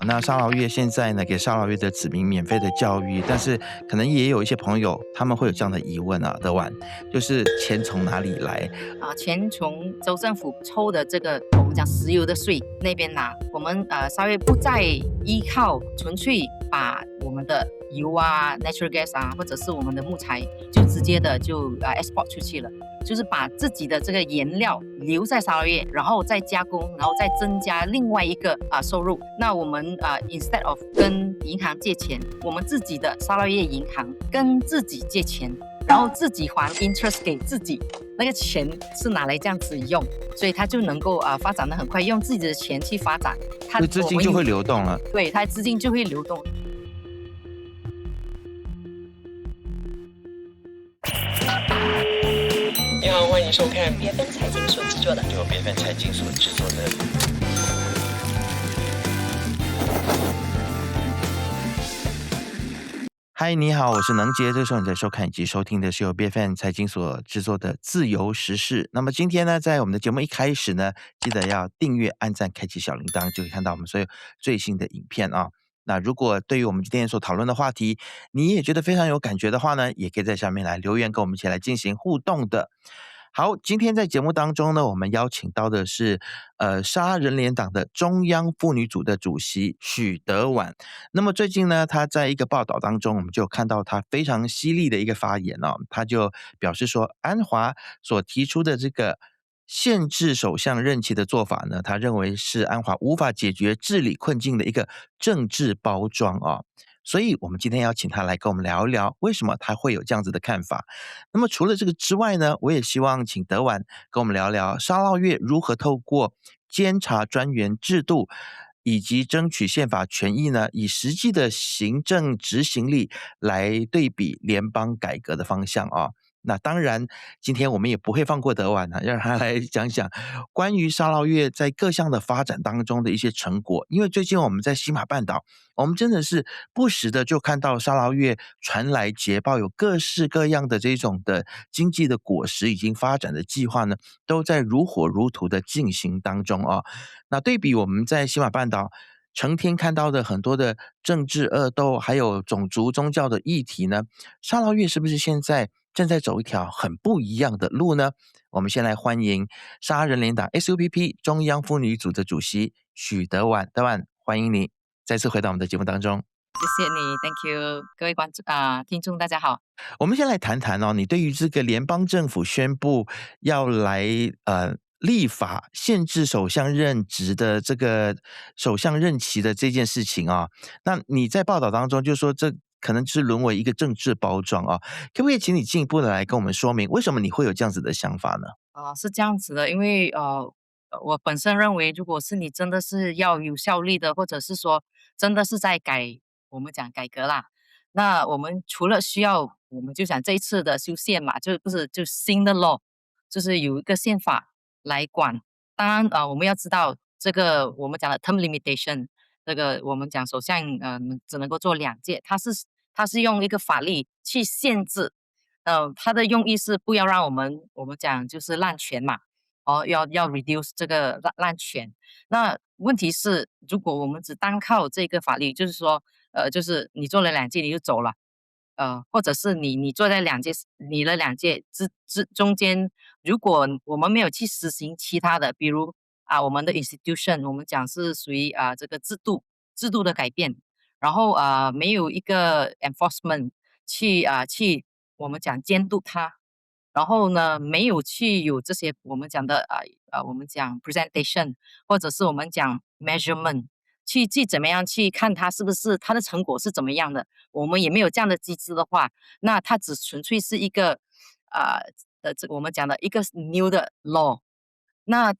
那沙劳越现在呢，给沙劳越的子民免费的教育，但是可能也有一些朋友他们会有这样的疑问啊，德婉，就是钱从哪里来？钱从州政府抽的这个我们讲石油的税那边拿，我们稍微不再依靠纯粹把我们的油啊、natural gas 啊，或者是我们的木材，就直接的就export 出去了，就是把自己的这个原料留在沙劳越，然后再加工，然后再增加另外一个收入。那我们instead of 跟银行借钱，我们自己的沙劳越银行跟自己借钱，然后自己还 interest 给自己，那个钱是拿来这样子用，所以它就能够发展的很快，用自己的钱去发展，所以资金就会流动了。对，它资金就会流动。你好，欢迎收看别分财经所制作的由别分财经所制作的。嗨，你好，我是能杰。这时候你在收看以及收听的是由 BFM 财经所制作的自由时事。那么今天呢，在我们的节目一开始呢，记得要订阅、按赞、开启小铃铛，就可以看到我们所有最新的影片啊。那如果对于我们今天所讨论的话题，你也觉得非常有感觉的话呢，也可以在下面来留言，跟我们一起来进行互动的。好，今天在节目当中呢，我们邀请到的是沙人联党的中央妇女组的主席许德婉。那么最近呢，他在一个报道当中，我们就看到他非常犀利的一个发言哦，他就表示说，安华所提出的这个限制首相任期的做法呢，他认为是安华无法解决治理困境的一个政治包装哦。所以我们今天要请他来跟我们聊一聊，为什么他会有这样子的看法。那么除了这个之外呢，我也希望请德婉跟我们聊聊沙劳越如何透过监察专员制度以及争取宪法权益呢，以实际的行政执行力来对比联邦改革的方向啊。那当然，今天我们也不会放过德婉啊，让他来讲讲关于沙劳越在各项的发展当中的一些成果。因为最近我们在西马半岛，我们真的是不时的就看到沙劳越传来捷报，有各式各样的这种的经济的果实已经发展的计划呢，都在如火如荼的进行当中啊。那对比我们在西马半岛成天看到的很多的政治恶斗，还有种族宗教的议题呢，沙劳越是不是现在正在走一条很不一样的路呢？我们先来欢迎沙人联党 SUPP 中央妇女组的主席许德婉。德婉，欢迎你再次回到我们的节目当中。谢谢你 ，Thank you，各位听众大家好。我们先来谈谈哦，你对于这个联邦政府宣布要来立法限制首相任职的这个首相任期的这件事情啊，那你在报道当中就说这可能是沦为一个政治包装啊，可不可以请你进一步的来跟我们说明，为什么你会有这样子的想法呢？是这样子的，因为我本身认为，如果是你真的是要有效率的，或者是说真的是在我们讲改革啦，那我们除了需要，我们就讲这一次的修宪嘛，就不是就新的 law，就是有一个宪法来管。当然我们要知道这个我们讲的 term limitation，这个我们讲首相只能够做2届，它是用一个法律去限制。它的用意是不要让我们讲就是滥权嘛，要 reduce 这个滥权。那问题是，如果我们只单靠这个法律，就是说，就是你做了2届你就走了，或者是你做了两届，你的2届中间，如果我们没有去实行其他的，比如我们的 institution，我们讲是属于这个制度的改变，然后没有一个 enforcement 去我们讲监督它，然后呢没有去有这些我们讲的我们讲 presentation 或者是我们讲 measurement 去怎么样去看它是不是它的成果是怎么样的，我们也没有这样的机制的话，那它只纯粹是一个这我们讲的一个 new 的 law，那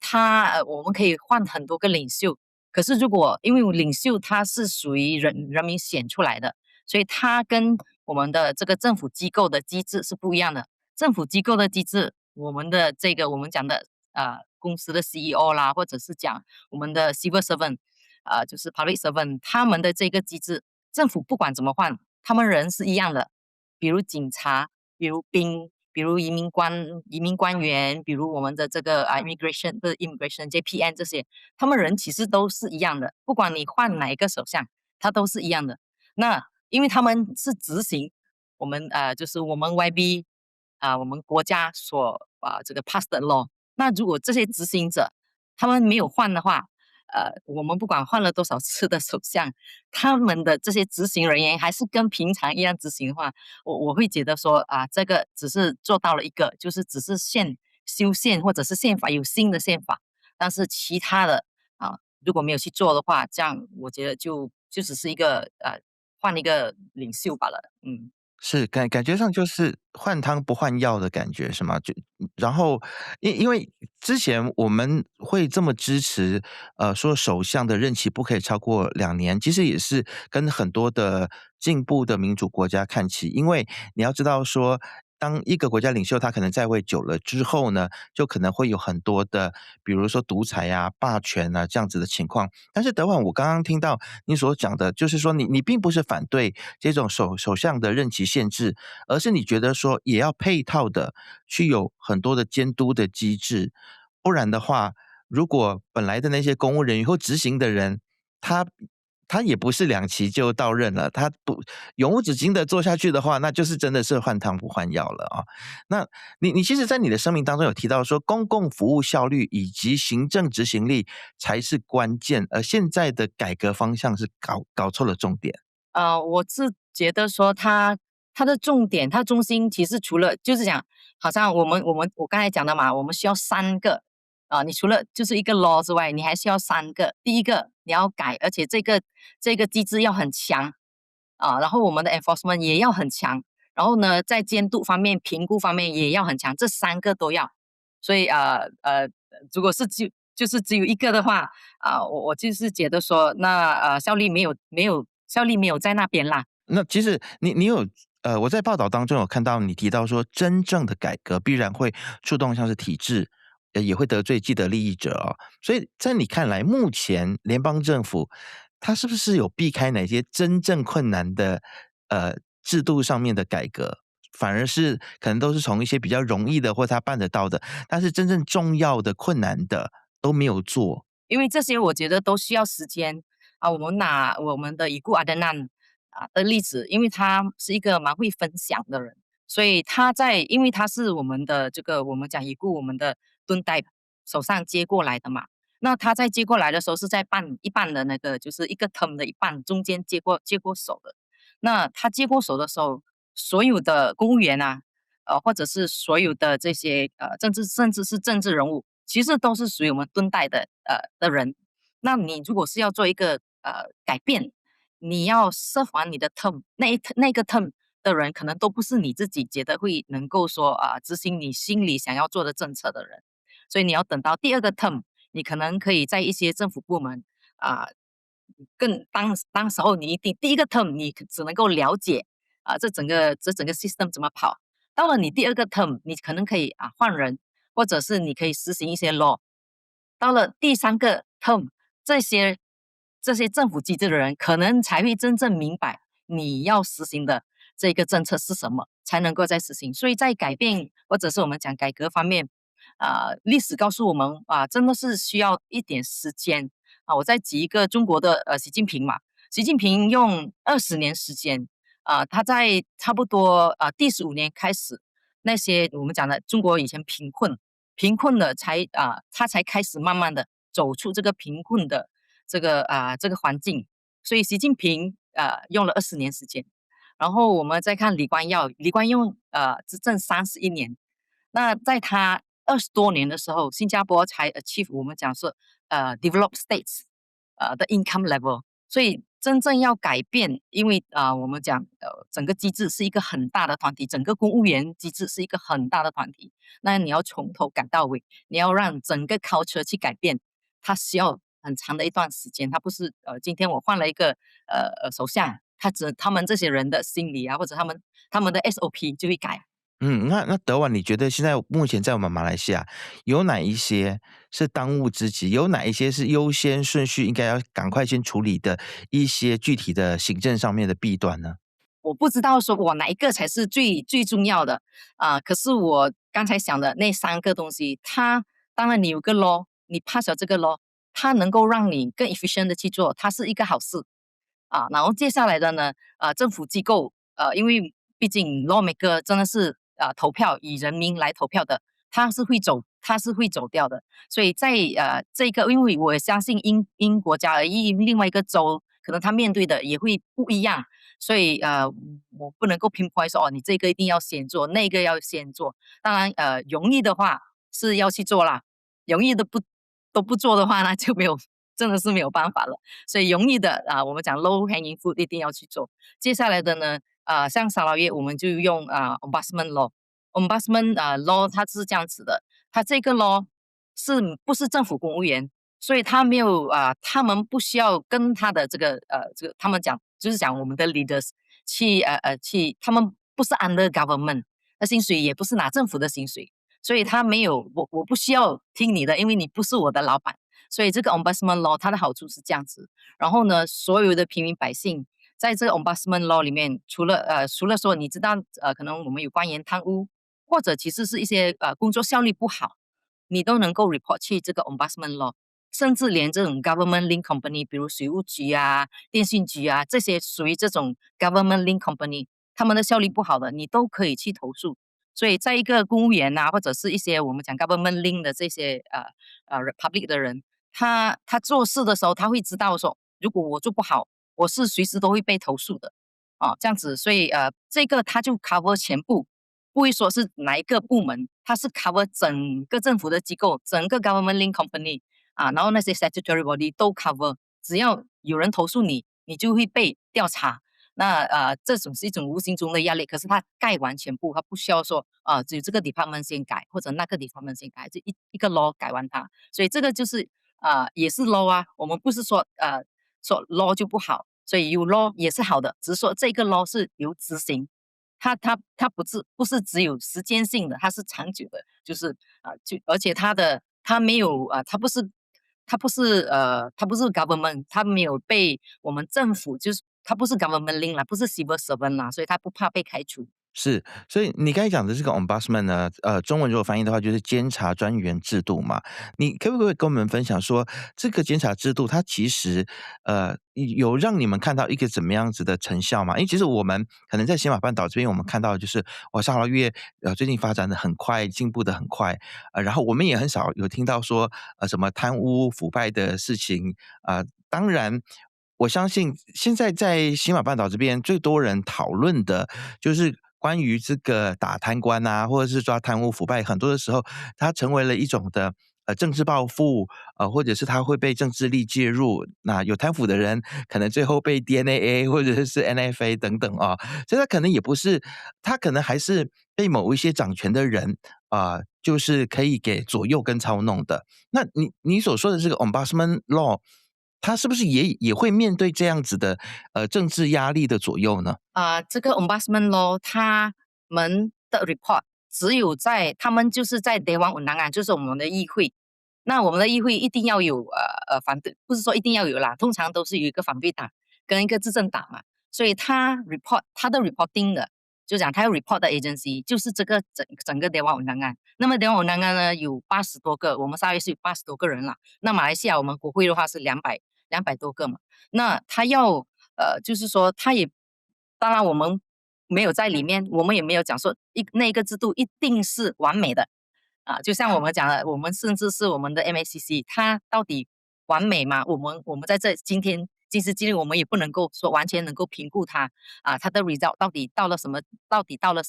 我们可以换很多个领袖，可是如果因为领袖他是属于人民选出来的，所以他跟我们的这个政府机构的机制是不一样的。政府机构的机制，我们的这个我们讲的公司的 CEO 啦，或者是讲我们的 civil servant，就是 public servant，他们的这个机制，政府不管怎么换，他们人是一样的。比如警察，比如兵，比如移民官员，比如我们的这个immigration 不是 immigration JPN 这些，他们人其实都是一样的，不管你换哪一个首相，他都是一样的。那因为他们是执行我们就是我们 YB 我们国家所这个 pass 的 law。那如果这些执行者他们没有换的话，我们不管换了多少次的首相，他们的这些执行人员还是跟平常一样执行的话，我会觉得说这个只是做到了一个，就是只是修宪或者是宪法有新的宪法，但是其他的如果没有去做的话，这样我觉得就只是一个换一个领袖罢了。是感觉上就是换汤不换药的感觉是吗？然后因为之前我们会这么支持说首相的任期不可以超过2年，其实也是跟很多的进步的民主国家看齐，因为你要知道说。当一个国家领袖他可能在位久了之后呢，就可能会有很多的，比如说独裁啊、霸权啊这样子的情况。但是德婉，我刚刚听到你所讲的，就是说你并不是反对这种首相的任期限制，而是你觉得说也要配套的去有很多的监督的机制，不然的话，如果本来的那些公务人员或执行的人，他也不是2期就到任了，他不永无止境的做下去的话，那就是真的是换汤不换药了啊。那你其实在你的声明当中有提到说，公共服务效率以及行政执行力才是关键，而现在的改革方向是搞错了重点。我是觉得说它的重点，它中心其实除了就是讲，好像我刚才讲的嘛，我们需要3个你除了就是一个 law 之外，你还需要3个。第一个你要改，而且这个机制要很强然后我们的 enforcement 也要很强，然后呢，在监督方面、评估方面也要很强，这3个都要。所以如果是就是只有一个的话我就是觉得说，那效率没有在那边啦。那其实你有我在报道当中有看到你提到说，真正的改革必然会触动像是体制，也会得罪既得利益者哦。所以在你看来，目前联邦政府它是不是有避开哪些真正困难的制度上面的改革，反而是可能都是从一些比较容易的或他办得到的，但是真正重要的困难的都没有做。因为这些我觉得都需要时间我们拿我们的已故阿德南的例子，因为他是一个蛮会分享的人，所以因为他是我们的这个我们讲已故我们的敦代手上接过来的嘛，那他在接过来的时候是在一半的那个就是一个 term 的一半中间接过手的。那他接过手的时候，所有的公务员或者是所有的这些甚至是政治人物，其实都是属于我们敦代的人。那你如果是要做一个改变，你要设完你的 term，那个 term 的人可能都不是你自己觉得会能够说执行你心里想要做的政策的人，所以你要等到第2个 term，你可能可以在一些政府部门当时候你一定第1个 term 你只能够了解这整个 system 怎么跑，到了你第2个 term 你可能可以换人，或者是你可以实行一些 law，到了第3个 term，这些政府机制的人可能才会真正明白你要实行的这个政策是什么，才能够再实行。所以在改变或者是我们讲改革方面历史告诉我们真的是需要一点时间我再举一个中国的习近平嘛，习近平用20年时间他在差不多第15年开始，那些我们讲的中国以前贫困的他才开始慢慢的走出这个贫困的这个环境。所以习近平用了20年时间，然后我们再看李光耀执政31年，那在他20多年的时候，新加坡才 achieve 我们讲是developed states 的 income level。所以真正要改变，因为我们讲整个机制是一个很大的团体，整个公务员机制是一个很大的团体，那你要从头改到尾，你要让整个 culture 去改变，它需要很长的一段时间。它不是今天我换了一个首相，他们这些人的心理或者他们的 SOP 就会改。那德婉，你觉得现在目前在我们马来西亚有哪一些是当务之急，有哪一些是优先顺序应该要赶快先处理的一些具体的行政上面的弊端呢？我不知道说我哪一个才是最重要的可是我刚才想的那3个东西，它当然你有个 law， 你 pass 了这个 law， 它能够让你更 efficient 的去做，它是一个好事然后接下来的呢，政府机构因为毕竟 lawmaker 真的是投票以人民来投票的，他是会走掉的，所以在这个，因为我相信英国家另外一个州，可能他面对的也会不一样，所以我不能够 pinpoint 说你这个一定要先做，那个要先做。当然容易的话是要去做啦，容易的都不做的话呢，就真的是没有办法了。所以容易的我们讲 low hanging fruit 一定要去做。接下来的呢像沙捞越我们就用ombudsman law。ombudsman law 它是这样子的，它这个 law 不是政府公务员，所以他没有他们不需要跟他的这个他们就是讲我们的 leaders 去他们不是 under government 的薪水，也不是拿政府的薪水，所以他没有我不需要听你的，因为你不是我的老板。所以这个 ombudsman law 它的好处是这样子。然后呢，所有的平民百姓在这个 ombudsman law 里面，除了说你知道可能我们有官员贪污，或者其实是一些工作效率不好，你都能够 report 去这个 ombudsman law。甚至连这种 government link company， 比如水务局电信局这些属于这种 government link company， 他们的效率不好的，你都可以去投诉。所以在一个公务员或者是一些我们讲 government link 的这些public 的人，他做事的时候，他会知道说，如果我做不好，我是随时都会被投诉的这样子。所以这个他就 cover 全部，不会说是哪一个部门，它是 cover 整个政府的机构，整个 government link company然后那些 statutory body 都 cover， 只要有人投诉你，你就会被调查。那这种是一种无形中的压力，可是它盖完全部，它不需要说只有这个 department 先改，或者那个 department 先改，就一个 law 改完它。所以这个就是也是 law 我们不是说说 law 就不好，所以有 law 也是好的，只是说这个 law 是由执行，它不是只有时间性的，它是长久的，就是而且它没有它不是 government， 它没有被我们政府，就是它不是 government link 啦，不是 civil servant 啦，所以它不怕被开除。是，所以你刚才讲的这个 ombudsman 呢，中文如果翻译的话就是监察专员制度嘛。你可不可以跟我们分享说，这个监察制度它其实有让你们看到一个怎么样子的成效吗？因为其实我们可能在西马半岛这边，我们看到就是沙捞越最近发展的很快，进步的很快然后我们也很少有听到说什么贪污腐败的事情当然。我相信现在在西马半岛这边最多人讨论的就是关于这个打贪官或者是抓贪污腐败，很多的时候它成为了一种的政治报复或者是它会被政治力介入，那有贪腐的人可能最后被 DNA 或者是 NFA 等等所以它可能也不是，它可能还是被某一些掌权的人就是可以给左右跟操弄的。那你所说的这个 ombudsman law，他是不是也会面对这样子的政治压力的左右呢？这个 ombudsman law 他们的 report 只有他们就是在 Dewan Undangan， 就是我们的议会。那我们的议会一定要有反对，不是说一定要有啦，通常都是有一个反对党跟一个执政党嘛。所以他的 reporting 的，就讲他要 report 的 agency 就是这个整个 Dewan Undangan。那么 Dewan Undangan 呢有80多个，我们沙捞越是有80多个人啦。那马来西亚我们国会的话是200多个嘛。那他要就是说他也，当然我们没有在里面，我们也没有讲说那个制度一定是完美的就像我们讲的，我们甚至是我们的 MACC， 它到底完美吗？我们在这今时今日，我们也不能够说完全能够评估它它的 result 到底到了什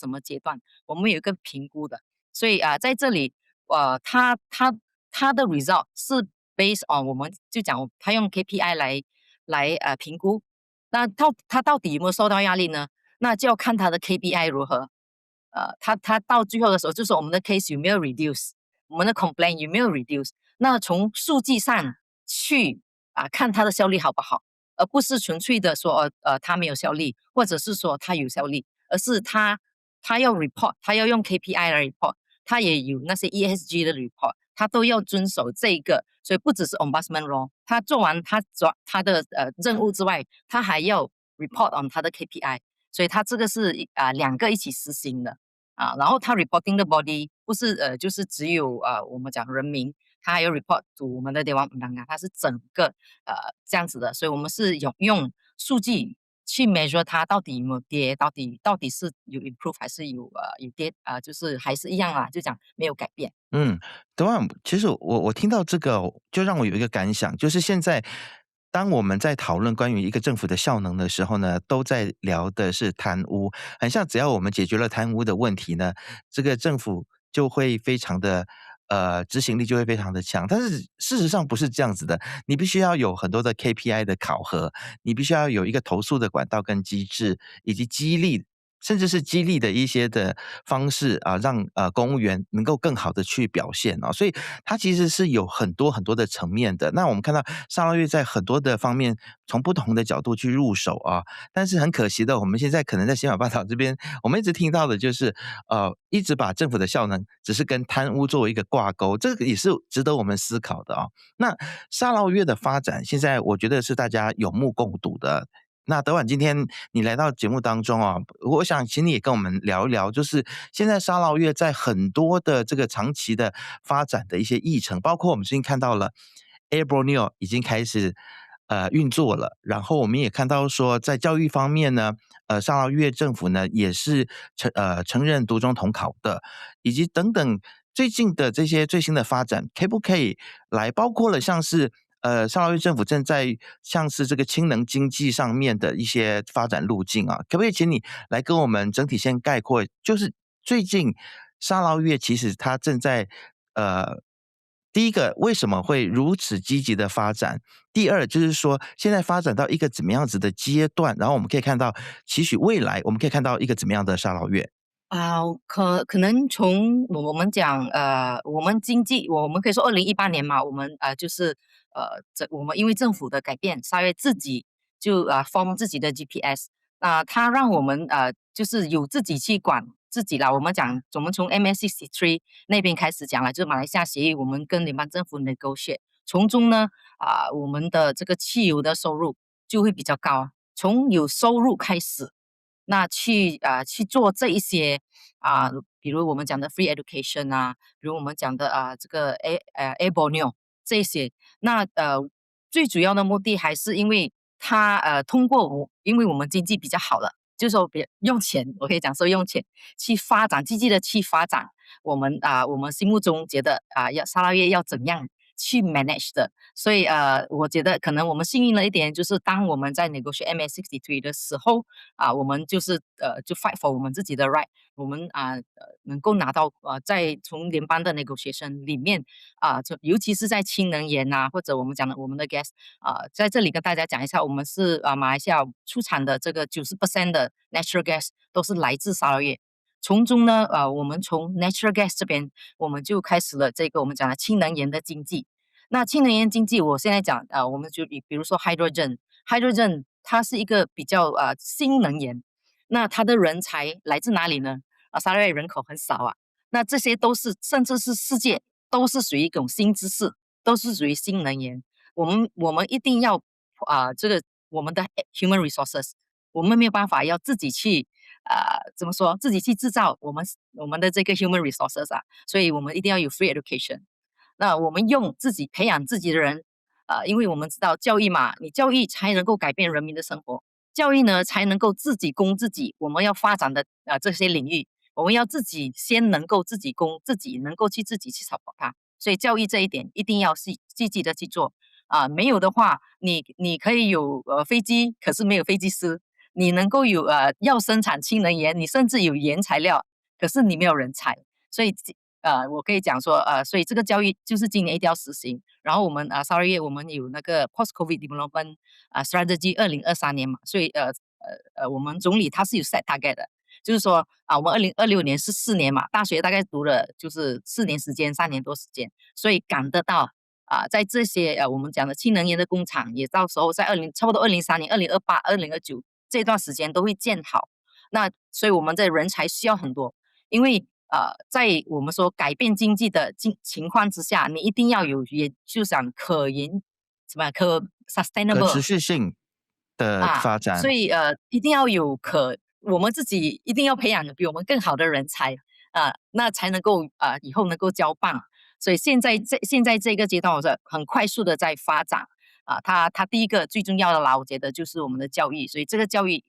么阶段，我们有一个评估的。所以在这里它的 result 是 based on 我们就讲它用 KPI 来评估，那它到底有没有受到压力呢？那就要看它的 KPI 如何。它到最后的时候，就是我们的 case 有没有 reduce， 我们的 complaint 有没有 reduce。那从数据上去看它的效率好不好，而不是纯粹的说它没有效力，或者是说它有效力，而是它要 report， 它要用 KPI 来 report， 它也有那些 ESG 的 report， 它都要遵守这个。所以不只是 ombudsman law， 他做完他的任务之外，他还要 report on 他的 KPI。所以它这个是两个一起实行的然后它 reporting 的 body 不是就是只有我们讲人民，它还有 report to 我们的 Dewan Undangan，它是整个这样子的，所以我们是用数据去 measure 它到底有没有跌，到底是有 improve 还是有跌就是还是一样啦，就讲没有改变。等会其实我听到这个，就让我有一个感想，就是现在当我们在讨论关于一个政府的效能的时候呢，都在聊的是贪污，很像只要我们解决了贪污的问题呢，这个政府就会非常的执行力就会非常的强。但是事实上不是这样子的，你必须要有很多的 KPI 的考核，你必须要有一个投诉的管道跟机制，以及激励。甚至是激励的一些的方式让公务员能够更好的去表现所以它其实是有很多很多的层面的。那我们看到沙捞越在很多的方面从不同的角度去入手但是很可惜的，我们现在可能在新马半岛这边，我们一直听到的就是一直把政府的效能只是跟贪污作为一个挂钩，这个也是值得我们思考的那沙捞越的发展，现在我觉得是大家有目共睹的。那德婉，今天你来到节目当中我想请你也跟我们聊一聊，就是现在沙捞越在很多的这个长期的发展的一些议程，包括我们最近看到了 Air Borneo 已经开始运作了，然后我们也看到说在教育方面呢，沙捞越政府呢也是承认独中统考的，以及等等最近的这些最新的发展，可不可以来包括了像是沙捞越政府正在像是这个氢能经济上面的一些发展路径可不可以请你来跟我们整体先概括，就是最近沙捞越其实它正在第一个为什么会如此积极的发展，第二就是说现在发展到一个怎么样子的阶段，然后我们可以看到期许未来我们可以看到一个怎么样的沙捞越。可能从我们讲我们经济，我们可以说2018年嘛，我们就是我们因为政府的改变，沙越自己就form 自己的 GPS，它让我们就是有自己去管自己啦。我们从 MS63 那边开始讲了，就是马来西亚协议，我们跟联邦政府 negotiate，从中呢我们的这个汽油的收入就会比较高，从有收入开始。那去做这一些比如我们讲的 free education 比如我们讲的这个Air Borneo 这一些，那最主要的目的还是因为它通过因为我们经济比较好了，就是说别用钱，我可以讲说用钱去发展，积极的去发展我们心目中觉得要沙捞越要怎样去 manage 的，所以我觉得可能我们幸运了一点，就是当我们在 negotiate MS63 的时候我们就是就 fight for 我们自己的 right，我们能够拿到在从联邦的 negotiation 里面尤其是在氢能源或者我们讲的我们的 gas 在这里跟大家讲一下，我们是马来西亚出产的这个90% 的 natural gas 都是来自沙捞越。从中呢，我们从 natural gas 这边，我们就开始了这个我们讲的氢能源的经济。那氢能源经济，我现在讲我们就比如说 hydrogen 它是一个比较新能源，那它的人才来自哪里呢？沙捞越人口很少那这些都是甚至是世界都是属于一种新知识，都是属于新能源。我们一定要这个我们的 human resources，我们没有办法要自己去怎么说？自己去制造我们的这个 human resources所以我们一定要有 free education。那我们用自己培养自己的人，因为我们知道教育嘛，你教育才能够改变人民的生活，教育呢才能够自己供自己。我们要发展的这些领域，我们要自己先能够自己供自己，能够自己去 support 它。所以教育这一点一定要积极的去做没有的话，你可以有飞机，可是没有飞机师。你能够有要生产氢能源，你甚至有原材料，可是你没有人才，所以我可以讲说所以这个教育就是今年一定要实行。然后我们沙捞越我们有那个 post COVID development strategy 2023年嘛，所以我们总理他是有 set target 的，就是说我们2026年是4年嘛，大学大概读了就是4年时间，3年多时间，所以赶得到在这些我们讲的氢能源的工厂，也到时候在差不多2030年、2028、2029这段时间都会建好。那所以我们的人才需要很多，因为在我们说改变经济的情况之下，你一定要有就想可可 sustainable 持续性的发展。所以一定要有我们自己一定要培养比我们更好的人才那才能够以后能够交棒。所以现在这个阶段，我是很快速的在发展它第一个最重要的啦，我觉得就是我们的教育，所以这个教育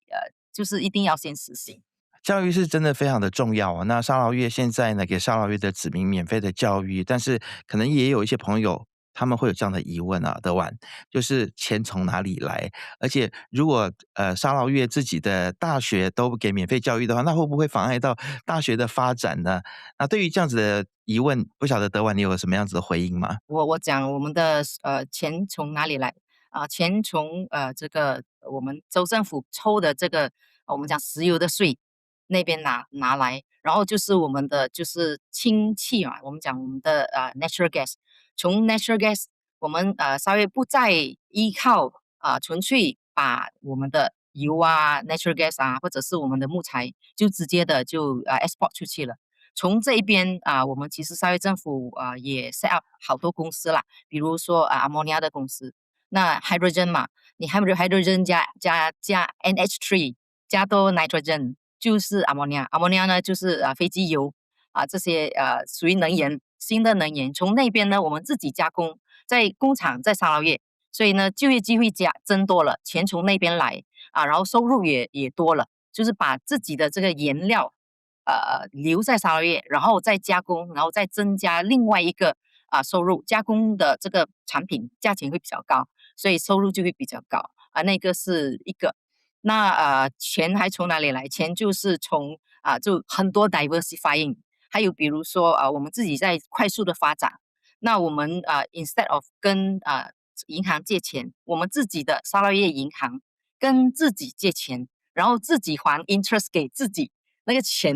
就是一定要先实行。教育是真的非常的重要那沙劳越现在呢，给沙劳越的子民免费的教育，但是可能也有一些朋友他们会有这样的疑问德婉，就是钱从哪里来？而且如果沙劳越自己的大学都给免费教育的话，那会不会妨碍到大学的发展呢？那对于这样子的疑问，不晓得德婉你有什么样子的回应吗？我讲我们的钱从哪里来钱从这个我们州政府抽的这个我们讲石油的税那边拿来，然后就是我们的就是氢气嘛，我们讲我们的natural gas，从 natural gas 我们稍微不再依靠纯粹把我们的油natural gas 或者是我们的木材就直接的就export 出去了。从这一边我们其实沙越政府也 set up 好多公司啦，比如说ammonia 的公司，那 hydrogen 嘛，你 hydrogen 加 NH3 加多 nitrogen 就是 ammonia 呢就是飞机油这些属于能源新的能源，从那边呢我们自己加工，在工厂在沙劳越，所以呢就业机会增多了，钱从那边来然后收入也多了，就是把自己的这个原料留在沙劳越，然后再加工，然后再增加另外一个收入，加工的这个产品价钱会比较高，所以收入就会比较高那个是一个。那钱还从哪里来？钱就是从就很多 diversifying， 还有比如说我们自己在快速的发展，那我们instead of 跟银行借钱，我们自己的沙劳越银行跟自己借钱，然后自己还 interest 给自己，那个钱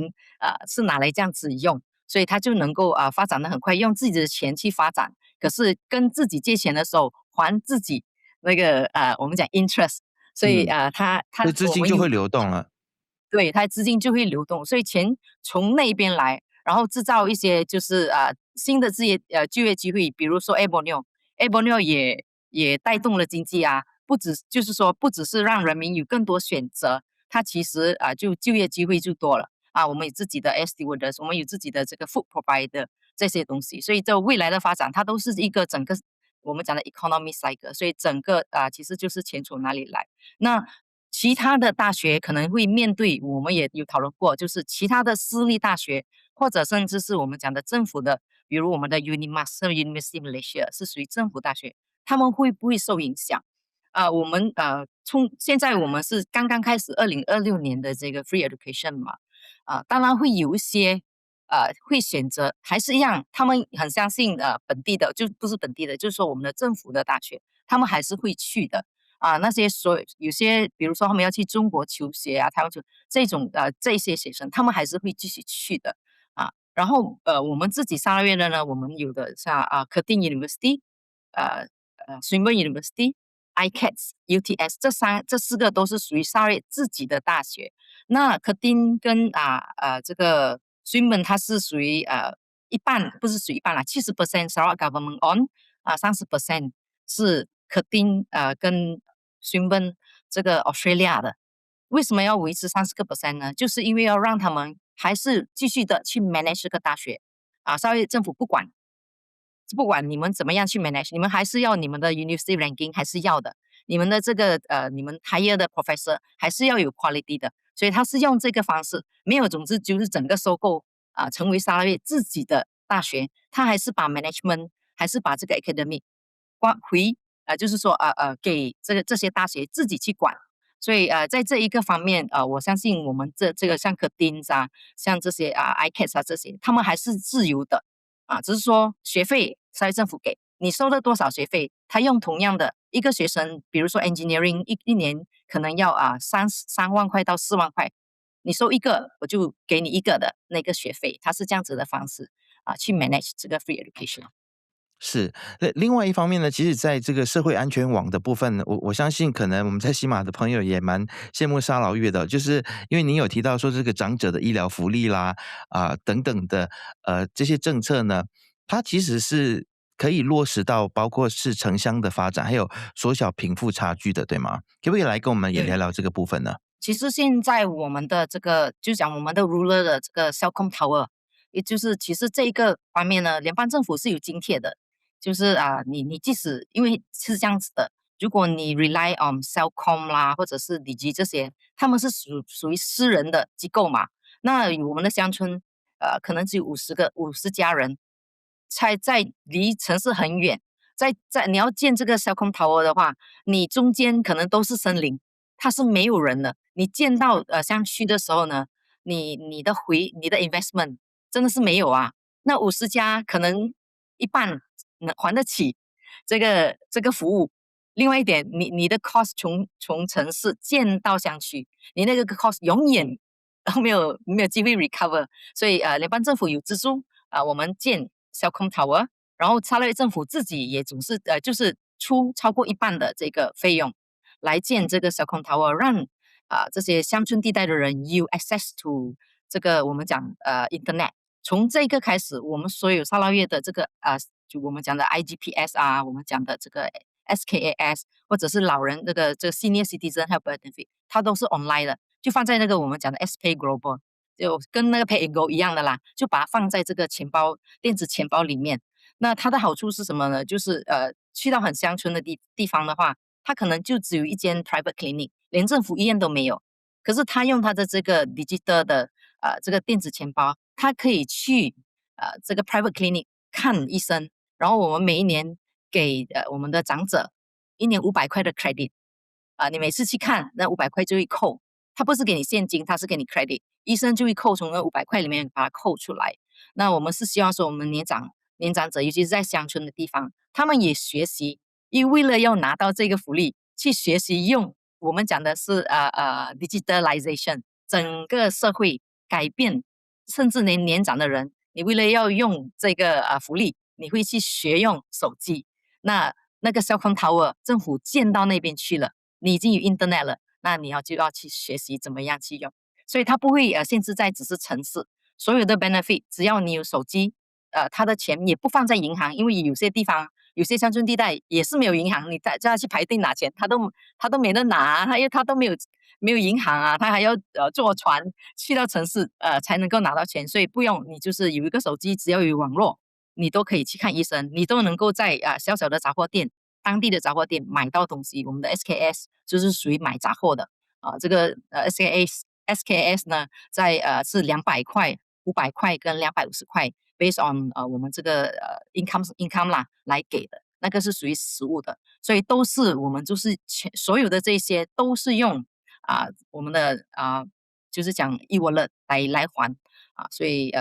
是拿来这样子用，所以他就能够发展的很快，用自己的钱去发展，可是跟自己借钱的时候还自己那个我们讲 interest， 所以所以资金就会流动了。对，它资金就会流动，所以钱从那边来，然后制造一些就是新的就业机会，比如说 Abonio 也带动了经济就是说不只是让人民有更多选择，它其实就业机会就多了我们有自己的 stewardess， 我们有自己的这个 food provider 这些东西，所以这未来的发展它都是一个整个我们讲的 economy cycle， 所以整个其实就是钱从哪里来。那其他的大学可能会面对，我们也有讨论过，就是其他的私立大学，或者甚至是我们讲的政府的，比如我们的 Unimas University Malaysia 是属于政府大学，他们会不会受影响？我们从现在我们是刚刚开始2026年的这个 free education 嘛，当然会有一些会选择还是一样，他们很相信本地的，就不是本地的，就是说我们的政府的大学，他们还是会去的那些有些比如说他们要去中国求学台湾这种这些学生，他们还是会继续去的然后我们自己沙拉越的呢，我们有的像Curtin University、Swinburne University、ICATS、UTS 这四个都是属于沙拉越自己的大学。那Curtin跟这个 Swinburne 它是属于一半，不是属于一半啦，70% Sarawak Government on 30% 是Curtin跟 Swinburne 这个 Australia 的。为什么要维持30% 呢？就是因为要让他们还是继续的去 manage 这个大学沙捞越政府不管你们怎么样去 manage， 你们还是要你们的 university ranking 还是要的，你们的这个你们 hire 的 professor 还是要有 quality 的，所以他是用这个方式，没有总之就是整个收购成为沙捞越自己的大学，他还是把 management 还是把这个 academic 就是说给这些大学自己去管。所以在这一个方面我相信我们这个像 Curtin 像这些ICATS 这些，他们还是自由的只是说学费沙捞政府给你收了多少学费，他用同样的一个学生，比如说 engineering 一年可能要3万块到4万块，你收一个我就给你一个的那个学费，他是这样子的方式去 manage 这个 free education。是，另外一方面呢，其实在这个社会安全网的部分呢，我相信可能我们在西马的朋友也蛮羡慕沙劳越的，就是因为您有提到说这个长者的医疗福利啦等等的这些政策呢，它其实是可以落实到包括是城乡的发展，还有缩小贫富差距的，对吗？可不可以来跟我们也聊聊这个部分呢？其实现在我们的这个就讲我们的 ruler 的这个 Celcom Tower，也就是其实这一个方面呢，联邦政府是有津贴的，就是你即使因为是这样子的，如果你 rely on Celcom 啦，或者是Digi这些，他们是属于私人的机构嘛，那我们的乡村可能只有50家人，在离城市很远，在你要建这个 Celcom Tower 的话，你中间可能都是森林，它是没有人的。你建到乡区的时候呢，你的 investment 真的是没有啊。那50家可能一半能还得起这个服务。另外一点，你的 cost 从城市建到乡区，你那个 cost 永远都没有机会 recover。所以联邦政府有资助我们建 Celcom Tower，然后沙拉越政府自己也总是就是出超过一半的这个费用来建这个 Celcom Tower，让这些乡村地带的人有 access to 这个我们讲internet。从这个开始，我们所有沙拉越的这个就我们讲的 IGPS 我们讲的这个 SKAS， 或者是老人这个 Senior Citizen Health Benefit， 它都是 online 的，就放在那个我们讲的 SPay Global， 就跟那个 Pay and Go 一样的啦，就把它放在这个电子钱包里面。那它的好处是什么呢？就是去到很乡村的地方的话，它可能就只有一间 private clinic， 连政府医院都没有。可是他用他的这个 digital 的这个电子钱包，他可以去这个 private clinic 看医生，然后我们每一年给我们的长者一年500块的 credit，你每次去看那500块就会扣，他不是给你现金，他是给你 credit，医生就会扣从那500块里面把它扣出来。那我们是希望说我们年长者，尤其是在乡村的地方，他们也学习，因为为了要拿到这个福利，去学习用我们讲的是digitalization， 整个社会改变，甚至连年长的人，你为了要用这个福利，你会去学用手机。那个 Celcom Tower 政府建到那边去了，你已经有 internet 了，那就要去学习怎么样去用，所以它不会限制在只是城市，所有的 benefit 只要你有手机，他的钱也不放在银行，因为有些地方有些乡村地带也是没有银行，你叫他去排队拿钱，他都没得拿，因为他都没有银行他还要坐船去到城市才能够拿到钱，所以不用，你就是有一个手机，只要有网络，你都可以去看医生，你都能够在小小的杂货店、当地的杂货店买到东西。我们的 SKS 就是属于买杂货的这个SKS 呢，是200块、500块跟250块。based on 我们这个income 啦来给的，那个是属于实物的，所以都是我们就是所有的这些都是用我们的就是讲 e-wallet 来还所以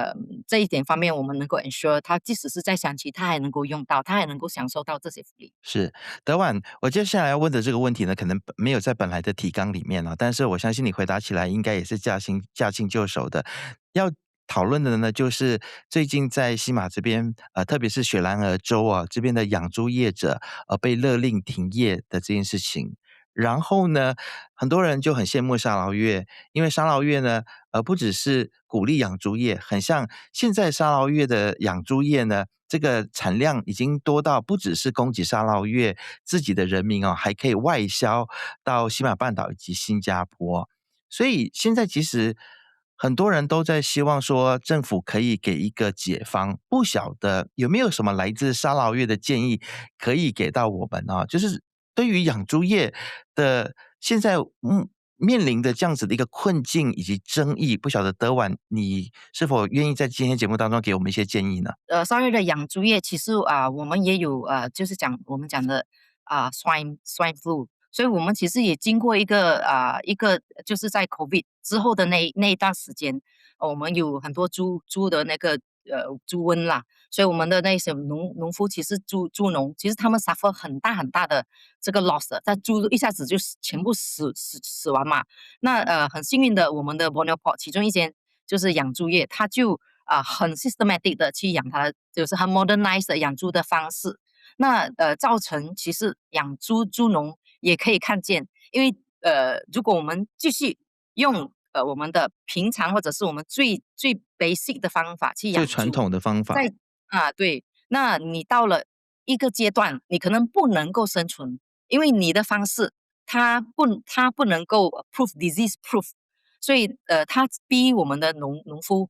这一点方面我们能够 ensure 他即使是在乡区，他还能够用到，他还能够享受到这些福利。是，德婉，我接下来要问的这个问题呢，可能没有在本来的提纲里面但是我相信你回答起来应该也是驾轻就熟的。要讨论的呢，就是最近在西马这边，特别是雪兰莪州这边的养猪业者，被勒令停业的这件事情。然后呢，很多人就很羡慕沙劳越，因为沙劳越呢，不只是鼓励养猪业，很像现在沙劳越的养猪业呢，这个产量已经多到不只是供给沙劳越自己的人民还可以外销到西马半岛以及新加坡。所以现在其实很多人都在希望说政府可以给一个解方，不晓得有没有什么来自沙劳越的建议可以给到我们就是对于养猪业的现在面临的这样子的一个困境以及争议，不晓得德婉你是否愿意在今天节目当中给我们一些建议呢？沙劳越的养猪业其实我们也有就是我们讲的swine flu，所以我们其实也经过一个就是在 COVID 之后的那一段时间，我们有很多猪的那个猪瘟啦，所以我们的那些农夫其实猪农其实他们 suffer 很大很大的这个 loss 的，但猪一下子就全部死亡嘛。那很幸运的，我们的 Borneo Port 其中一间就是养猪业，他就很 systematic 的去养它，就是很 modernize 的养猪的方式。那造成其实养猪农也可以看见，因为如果我们继续用我们的平常或者是我们最 basic 的方法去养猪，最传统的方法，对，那你到了一个阶段，你可能不能够生存，因为你的方式它不能够disease proof，所以它逼我们的农夫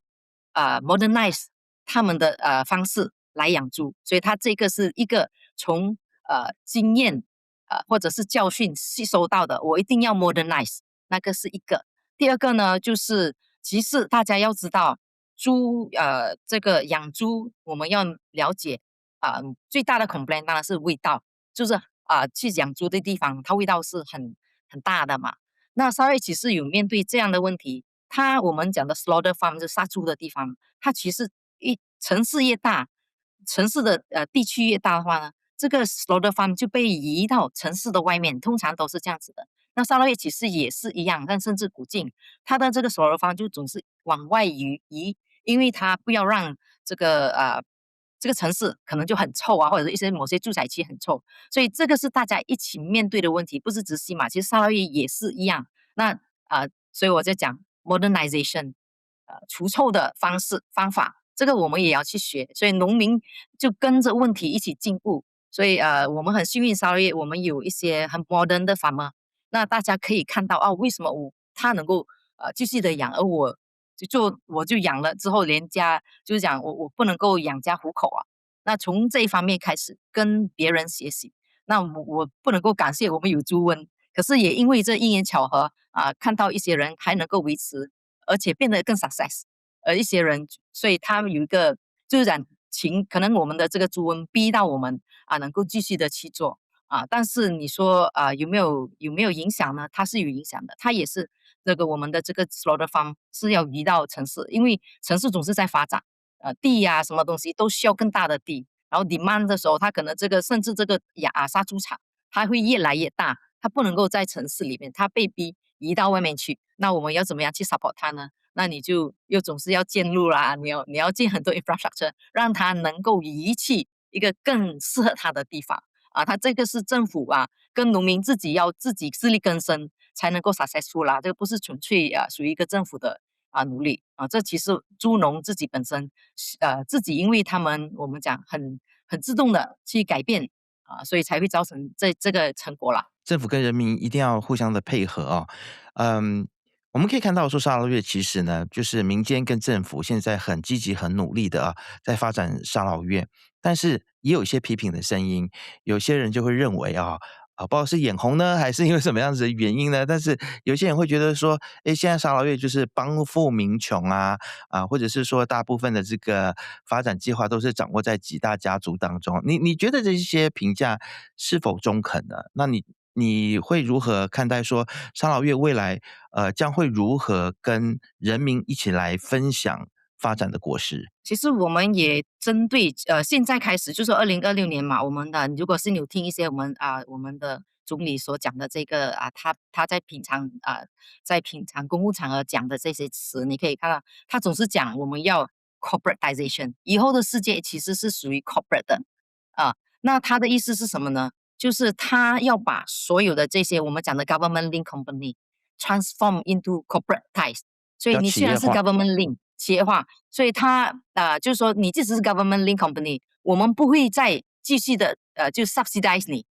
modernize 他们的方式来养猪，所以它这个是一个从经验或者是教训吸收到的，我一定要 modernize， 那个是一个。第二个呢，就是其实大家要知道，这个养猪我们要了解最大的 complaint 当然是味道，就是去养猪的地方，它味道是很大的嘛。那沙瑞其实有面对这样的问题，我们讲的 slaughter farm 就杀猪的地方，它其实城市越大，城市的地区越大的话呢，这个 slaughter farm 就被移到城市的外面，通常都是这样子的。那沙拉越其实也是一样，但甚至古晋，它的这个 slaughter farm 就总是往外移，因为它不要让这个城市可能就很臭啊，或者是某些住宅区很臭，所以这个是大家一起面对的问题，不是只西马，其实沙拉越也是一样。那所以我在讲 modernization，除臭的方法，这个我们也要去学，所以农民就跟着问题一起进步。所以我们很幸运，沙拉越我们有一些很 modern 的 farmer，那大家可以看到为什么他能够继续的养，而我就养了之后，连家就是讲我不能够养家糊口啊。那从这一方面开始跟别人学习，那我不能够感谢我们有猪瘟，可是也因为这因缘巧合看到一些人还能够维持，而且变得更 success，一些人，所以他们有一个就是讲可能我们的这个猪瘟逼到我们能够继续的去做。但是你说有没有影响呢？它是有影响的，它也是我们的这个 slaughter farm 是要移到城市，因为城市总是在发展，地什么东西都需要更大的地，然后 demand 的时候，它可能甚至这个杀猪场它会越来越大，它不能够在城市里面，它被逼移到外面去，那我们要怎么样去 support 它呢？那你就又总是要建路啦，你要建很多 infrastructure，让它能够移去一个更适合它的地方。它这个是政府跟农民要自己自力更生才能够 successful 啦，这个不是纯粹属于一个政府的努力这其实猪农自己本身自己因为他们我们讲很自动的去改变所以才会造成这个成果啦。政府跟人民一定要互相的配合我们可以看到说沙劳越其实呢，就是民间跟政府现在很积极、很努力的在发展沙劳越，但是也有一些批评的声音，有些人就会认为不知道是眼红呢，还是因为什么样子的原因呢？但是有些人会觉得说，现在沙劳越就是帮富民穷或者是说大部分的这个发展计划都是掌握在几大家族当中。你觉得这些评价是否中肯呢？那你会如何看待说沙劳越未来将会如何跟人民一起来分享发展的果实？其实我们也针对现在开始，就是2026年嘛，我们的如果是你有听一些我们的总理所讲的这个他在平常公务场合讲的这些词，你可以看到他总是讲我们要 corporatization， 以后的世界其实是属于 corporate 的那他的意思是什么呢？就是他要把所有的这些我们讲的 government link company transform into corporatize， 所以你虽然是 government link 企业化，所以他就是说你即使是 government link company， 我们不会再继续的就 subsidize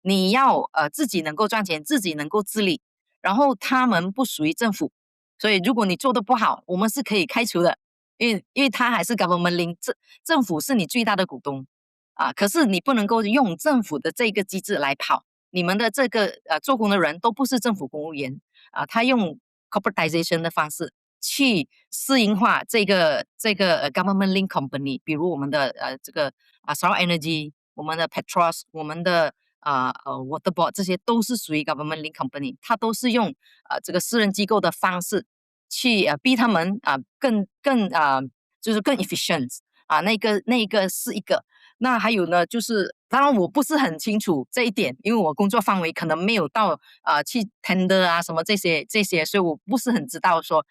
你要自己能够赚钱，自己能够自立，然后他们不属于政府，所以如果你做的不好，我们是可以开除的，因为他还是 government link， 政府是你最大的股东可是你不能够用政府的这个机制来跑，你们的这个做工的人都不是政府公务员他用 corporatization 的方式去私营化这个government link company， 比如我们的这个Sarawak Energy， 我们的 Petros， 我们的Waterboard， 这些都是属于 government link company， 它都是用这个私人机构的方式去逼他们就是更 efficient那个是一个。那还有呢，就是当然我不是很清楚这一点，因为我工作范围可能没有到去 tender 什么这些，所以我不是很知道说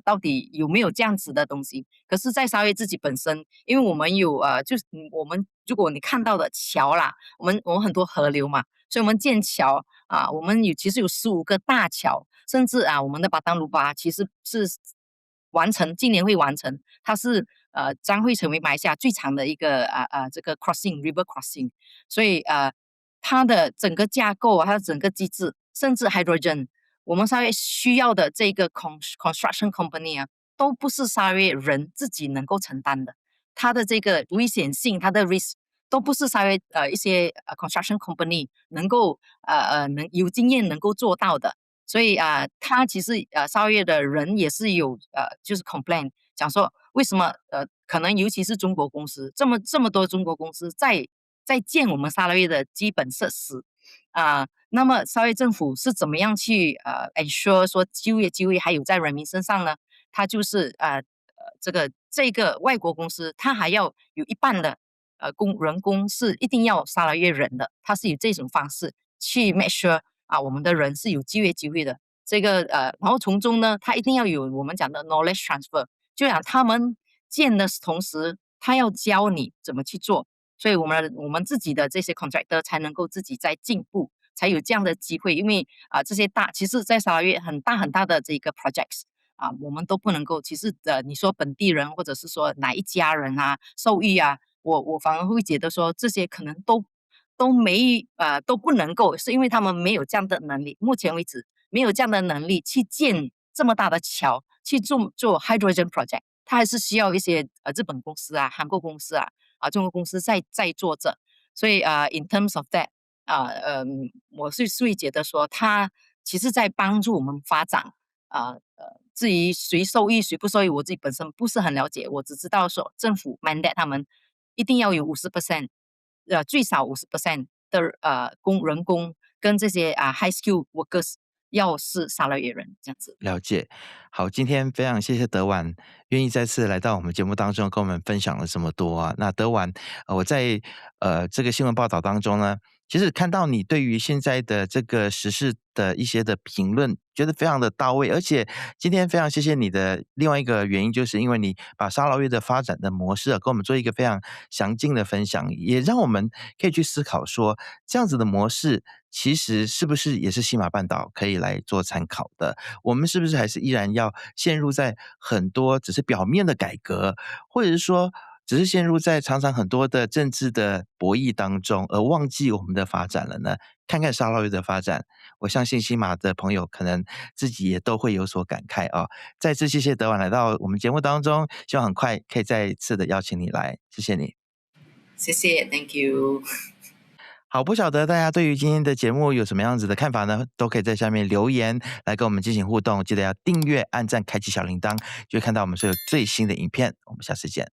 到底有没有这样子的东西。可是，在沙越自己本身，因为我们有就是我们如果你看到的桥啦，我们很多河流嘛，所以我们建桥我们其实有15个大桥，甚至我们的巴当鲁巴其实是今年会完成，它是将会成为马来西亚最长的一个这个 river crossing，所以它的整个架构它的整个机制甚至 hydrogen， 我们沙捞越需要的这个 construction company 啊，都不是沙捞越人自己能够承担的，它的这个危险性，它的 risk 都不是沙捞越一些construction company 能够能有经验能够做到的。所以他其实沙捞越的人也是有就是 complain 讲说为什么可能尤其是中国公司这么多中国公司在建我们沙捞越的基本设施那么沙捞越政府是怎么样去ensure 说就业机会还有在人民身上呢？他就是这个外国公司，他还要有一半的人工是一定要沙捞越人的，他是以这种方式去 make sure我们的人是有就业机会的。这个然后从中呢，他一定要有我们讲的 knowledge transfer， 就讲他们建的同时，他要教你怎么去做，所以我们自己的这些 contractor 才能够自己在进步，才有这样的机会。因为这些其实在沙捞越很大的这个 projects 我们都不能够，其实你说本地人或者是说哪一家人受益我反而会觉得说这些可能都不能够，是因为他们没有这样的能力，目前为止没有这样的能力去建这么大的桥，去做 hydrogen project， 它还是需要一些日本公司韩国公司中国公司在做着。所以in terms of that 我是会觉得说它其实在帮助我们发展至于谁受益谁不受益，我自己本身不是很了解，我只知道说政府 mandate 他们一定要有50%最少50% 的人工跟这些high skill workers 要是沙捞越人这样子。了解。好，今天非常谢谢德婉愿意再次来到我们节目当中跟我们分享了这么多那德婉我在这个新闻报道当中呢，其实看到你对于现在的这个时事的一些的评论觉得非常的到位，而且今天非常谢谢你的另外一个原因，就是因为你把沙捞越的发展的模式跟我们做一个非常详尽的分享，也让我们可以去思考说这样子的模式其实是不是也是西马半岛可以来做参考的，我们是不是还是依然要陷入在很多只是表面的改革，或者是说只是陷入在常常很多的政治的博弈当中，而忘记我们的发展了呢？看看沙捞越的发展，我相信西马的朋友可能自己也都会有所感慨再次谢谢德婉来到我们节目当中，希望很快可以再一次的邀请你来，谢谢你。谢谢 ，Thank you。好，不晓得大家对于今天的节目有什么样子的看法呢？都可以在下面留言来跟我们进行互动，记得要订阅、按赞、开启小铃铛，就会看到我们所有最新的影片。我们下次见。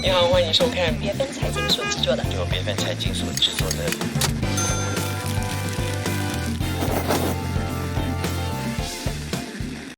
你好，欢迎收看BFM 财经所制作的由BFM财经所制作的